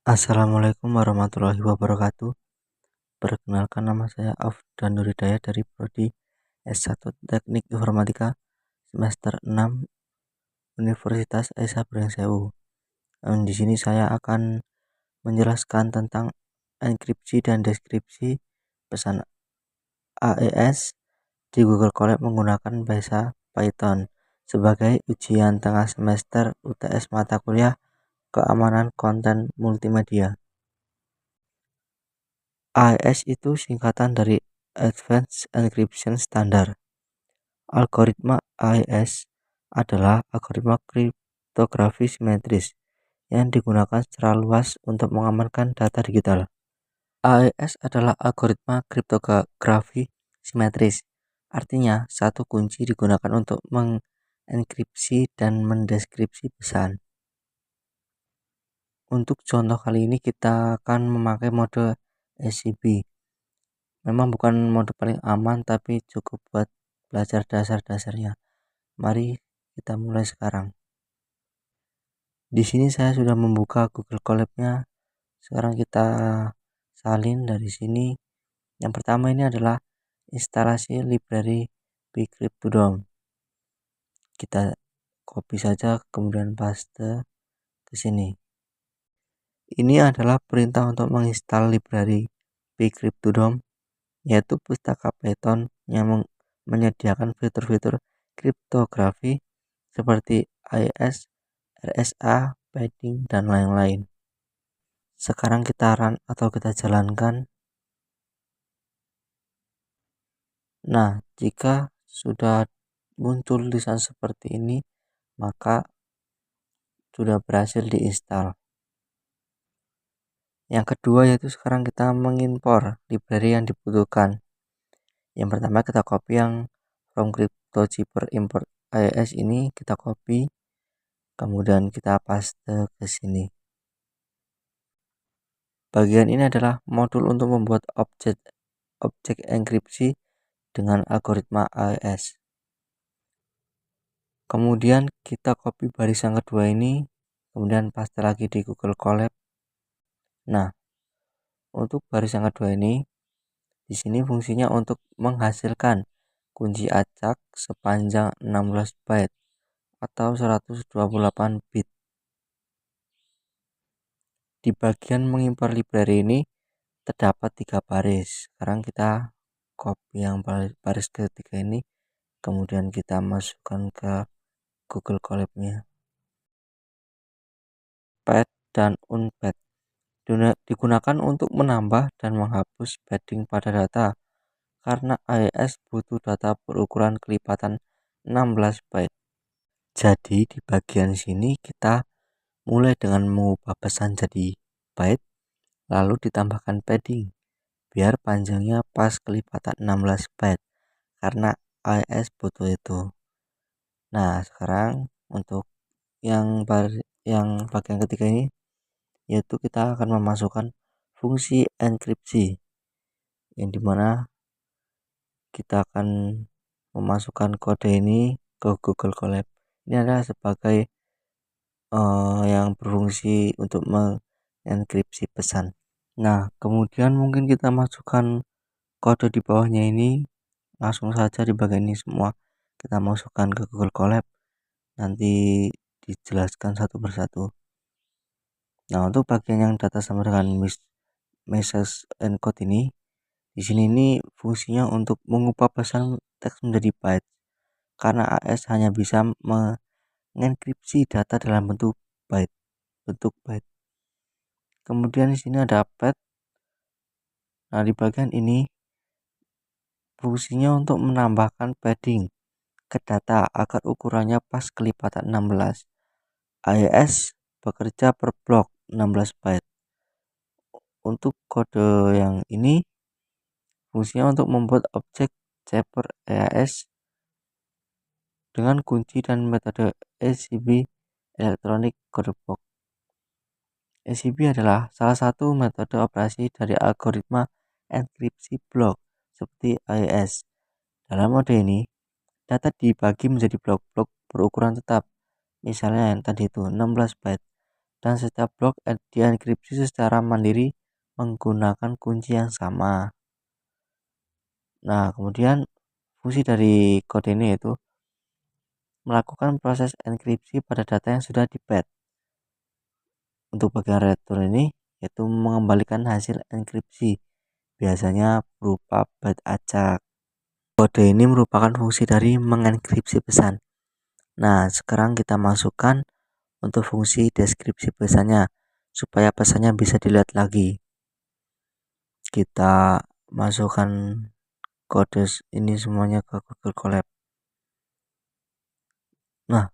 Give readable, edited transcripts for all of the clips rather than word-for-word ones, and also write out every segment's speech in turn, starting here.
Assalamualaikum warahmatullahi wabarakatuh. Perkenalkan, nama saya Afdan Nuridaya dari Prodi S1 Teknik Informatika semester 6 Universitas Esa Brengsewu. Di sini saya akan menjelaskan tentang enkripsi dan deskripsi pesan AES di Google Colab menggunakan bahasa Python sebagai ujian tengah semester UTS mata kuliah Keamanan Konten Multimedia. AES itu singkatan dari Advanced Encryption Standard. Algoritma AES adalah algoritma kriptografi simetris yang digunakan secara luas untuk mengamankan data digital. AES adalah algoritma kriptografi simetris, artinya satu kunci digunakan untuk mengenkripsi dan mendeskripsi pesan. Untuk contoh kali ini kita akan memakai mode SCP. Memang bukan mode paling aman, tapi cukup buat belajar dasar-dasarnya. Mari kita mulai sekarang. Di sini saya sudah membuka Google Colab-nya. Sekarang kita salin dari sini. Yang pertama ini adalah instalasi library pcryptodom. Kita copy saja kemudian paste ke sini. Ini adalah perintah untuk menginstal library pcryptodom, yaitu pustaka Python yang menyediakan fitur-fitur kriptografi seperti AES, RSA, padding, dan lain-lain. Sekarang kita run atau kita jalankan. Nah, jika sudah muncul tulisan seperti ini, maka sudah berhasil diinstal. Yang kedua yaitu sekarang kita mengimpor library yang dibutuhkan. Yang pertama kita copy yang from CryptoZipper import AES ini, kita copy, kemudian kita paste ke sini. Bagian ini adalah modul untuk membuat objek enkripsi dengan algoritma AES. Kemudian kita copy baris yang kedua ini, kemudian paste lagi di Google Colab. Nah, untuk baris yang kedua ini, di sini fungsinya untuk menghasilkan kunci acak sepanjang 16 byte atau 128 bit. Di bagian mengimpor library ini terdapat 3 baris. Sekarang kita copy yang baris ketiga ini, kemudian kita masukkan ke Google Colab-nya. Pad dan unpad digunakan untuk menambah dan menghapus padding pada data, karena AES butuh data berukuran kelipatan 16 byte. Jadi di bagian sini kita mulai dengan mengubah pesan jadi byte, lalu ditambahkan padding biar panjangnya pas kelipatan 16 byte, karena AES butuh itu. Nah, sekarang untuk yang bagian ketiga ini, yaitu kita akan memasukkan fungsi enkripsi, yang dimana kita akan memasukkan kode ini ke Google Colab. Ini adalah sebagai yang berfungsi untuk mengenkripsi pesan. Nah, kemudian mungkin kita masukkan kode di bawahnya ini, langsung saja di bagian ini semua kita masukkan ke Google Colab, nanti dijelaskan satu persatu. Nah, untuk bagian yang data sama dengan message encode ini, di sini ini fungsinya untuk mengubah pesan teks menjadi byte, karena AES hanya bisa mengenkripsi data dalam bentuk byte. Kemudian di sini ada pad. Nah, di bagian ini fungsinya untuk menambahkan padding ke data agar ukurannya pas kelipatan 16. AES bekerja per blok 16 byte. Untuk kode yang ini fungsinya untuk membuat objek Cepher AES dengan kunci dan metode SCP Electronic Code Box. SCP adalah salah satu metode operasi dari algoritma enkripsi blok seperti AES. Dalam mode ini, data dibagi menjadi blok-blok berukuran tetap, misalnya yang tadi itu 16 byte, dan setiap blok dienkripsi secara mandiri menggunakan kunci yang sama. Nah, kemudian fungsi dari kode ini yaitu melakukan proses enkripsi pada data yang sudah di-pad. Untuk bagian return ini yaitu mengembalikan hasil enkripsi, biasanya berupa byte acak. Kode ini merupakan fungsi dari mengenkripsi pesan. Nah, sekarang kita masukkan untuk fungsi deskripsi pesannya supaya pesannya bisa dilihat lagi. Kita masukkan kode ini semuanya ke Google Colab. Nah,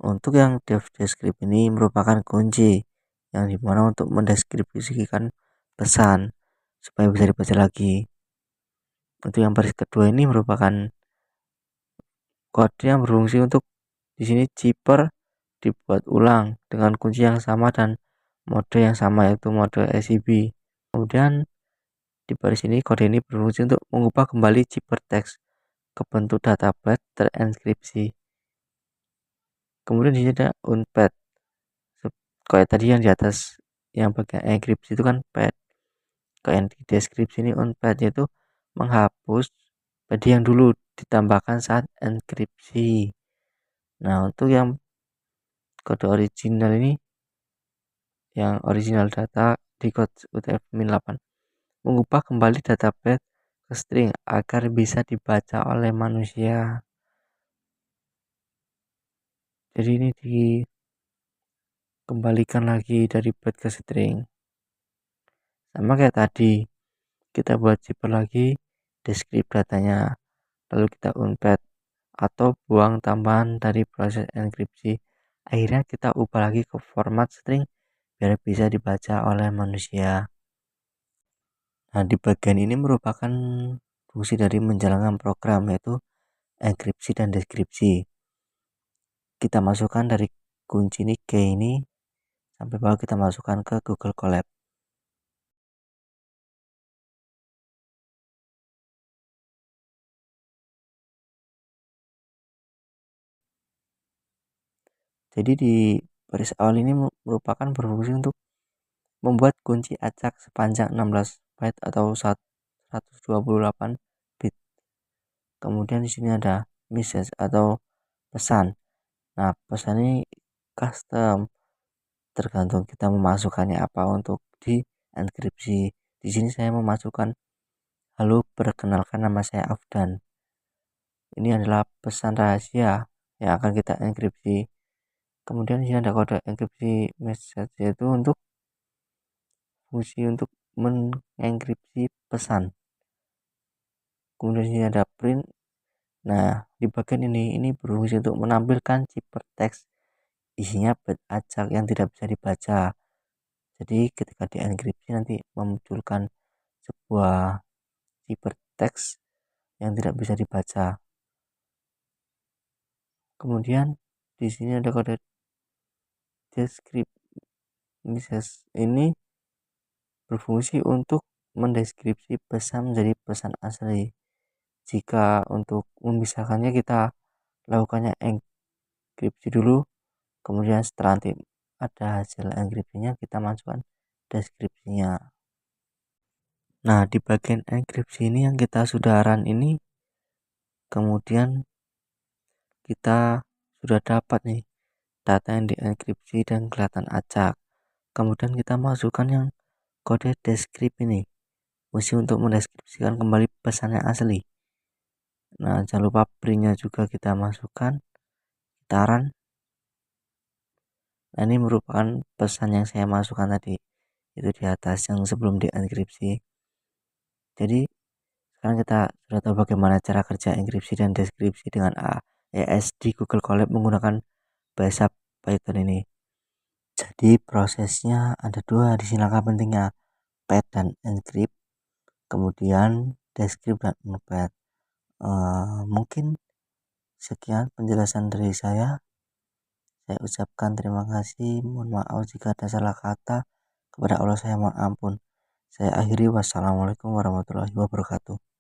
untuk yang descript ini merupakan kunci yang dimana untuk mendeskripsikan pesan supaya bisa dibaca lagi. Untuk yang baris kedua ini merupakan kode yang berfungsi untuk di sini zipper dibuat ulang dengan kunci yang sama dan mode yang sama yaitu mode SIB. Kemudian di baris ini kode ini berfungsi untuk mengubah kembali zipper teks ke bentuk data byte terenkripsi. Kemudian di sini ada unpad. Kayak tadi yang di atas yang bagian enkripsi itu kan pad. Kayak yang di deskripsi ini unpad, yaitu menghapus pad yang dulu ditambahkan saat enkripsi. Nah, untuk yang kode original ini, yang original data di kode UTF-8 mengubah kembali data byte ke string agar bisa dibaca oleh manusia. Jadi ini dikembalikan lagi dari byte ke string. Sama kayak tadi, kita buat zipper lagi, deskrip datanya, lalu kita unpad atau buang tambahan dari proses enkripsi. Akhirnya kita ubah lagi ke format string biar bisa dibaca oleh manusia. Nah, di bagian ini merupakan fungsi dari menjalankan program yaitu enkripsi dan deskripsi. Kita masukkan dari kunci ini key ini sampai bawah, kita masukkan ke Google Colab. Jadi di baris awal ini merupakan berfungsi untuk membuat kunci acak sepanjang 16 byte atau 128 bit. Kemudian di sini ada message atau pesan. Nah, pesan ini custom, tergantung kita memasukkannya apa untuk di enkripsi. Di sini saya memasukkan halo, perkenalkan nama saya Afdan. Ini adalah pesan rahasia yang akan kita enkripsi. Kemudian di sini ada kode enkripsi message, yaitu untuk fungsi untuk mengenkripsi pesan. Kemudian di sini ada print. Nah, di bagian ini berfungsi untuk menampilkan zipper teks isinya byte acak yang tidak bisa dibaca. Jadi ketika dienkripsi nanti memunculkan sebuah zipper teks yang tidak bisa dibaca. Kemudian di sini ada kode descript message, ini berfungsi untuk mendeskripsi pesan menjadi pesan asli. Jika untuk memisahkannya kita lakukannya enkripsi dulu, kemudian setelah nanti ada hasil enkripsinya kita masukkan deskripsinya. Nah, di bagian enkripsi ini yang kita sudah run ini, kemudian kita sudah dapat nih data yang dienkripsi dan kelihatan acak. Kemudian kita masukkan yang kode deskrip ini, fungsi untuk mendeskripsikan kembali pesan yang asli. Nah, jangan lupa printnya juga kita masukkan, kita run. Nah, ini merupakan pesan yang saya masukkan tadi, itu di atas yang sebelum dienkripsi. Jadi sekarang kita sudah tahu bagaimana cara kerja enkripsi dan deskripsi dengan AES di Google Colab menggunakan bahasa Python ini. Jadi prosesnya ada dua di sini langkah pentingnya, pad dan encrypt, kemudian deskrip dan unpad. Mungkin sekian penjelasan dari saya. Saya ucapkan terima kasih, mohon maaf jika ada salah kata, kepada Allah saya mohon ampun. Saya akhiri, wassalamualaikum warahmatullahi wabarakatuh.